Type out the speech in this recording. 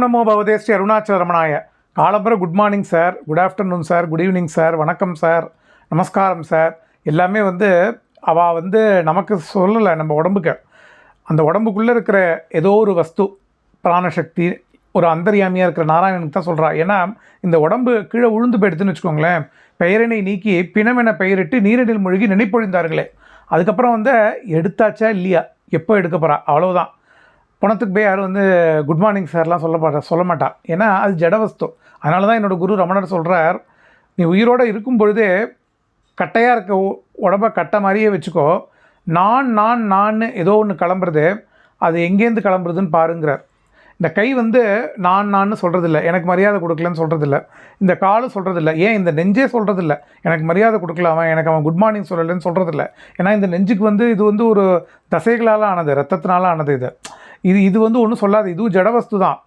நமோ பகவதே ஸ்ரீ அருணாச்சல ரமணாய. காலம்பர good morning sir, good afternoon sir, good evening sir, வணக்கம் சார், நமஸ்காரம் சார். எல்லாமே அவள் நமக்கு சொல்லலை, நம்ம உடம்புக்கு அந்த உடம்புக்குள்ளே இருக்கிற ஏதோ ஒரு வஸ்து, பிராணசக்தி, ஒரு அந்தர்யாமியாக இருக்கிற நாராயணனுக்கு தான் சொல்கிறா. ஏன்னா இந்த உடம்பு கீழே உழுந்து போயிடுதுன்னு வச்சுக்கோங்களேன். பெயரினை நீக்கி பிணமென பெயரிட்டு நீரினில் மூழ்கி நினைப்பொழிந்தார்களே. அதுக்கப்புறம் எடுத்தாச்சா இல்லையா, எப்போ எடுக்க போகிறா, அவ்வளோதான். பணத்துக்கு போய் யாரும் குட் மார்னிங் சார்லாம் சொல்ல மாட்டா. ஏன்னா அது ஜடவஸ்து. அதனால தான் என்னோடய குரு ரமணர் சொல்கிறார், நீ உயிரோடு இருக்கும் பொழுதே கட்டையாக இருக்க உடம்பை கட்டை மாதிரியே வச்சுக்கோ. நான் ஏதோ ஒன்று கிளம்புறது, அது எங்கேருந்து கிளம்புறதுன்னு பாருங்கிறார். இந்த கை நான் சொல்கிறதில்ல, எனக்கு மரியாதை கொடுக்கலன்னு சொல்கிறதில்ல. இந்த காலும் சொல்கிறதில்ல, ஏன் இந்த நெஞ்சே சொல்கிறதில்ல, எனக்கு மரியாதை கொடுக்கல அவன், எனக்கு அவன் குட் மார்னிங் சொல்லலைன்னு சொல்கிறதில்ல. ஏன்னா இந்த நெஞ்சுக்கு இது ஒரு தசைகளால் ஆனது, ரத்தத்தினால ஆனது. இது ஒன்றும் சொல்லாது, இதுவும் ஜடவஸ்து தான்.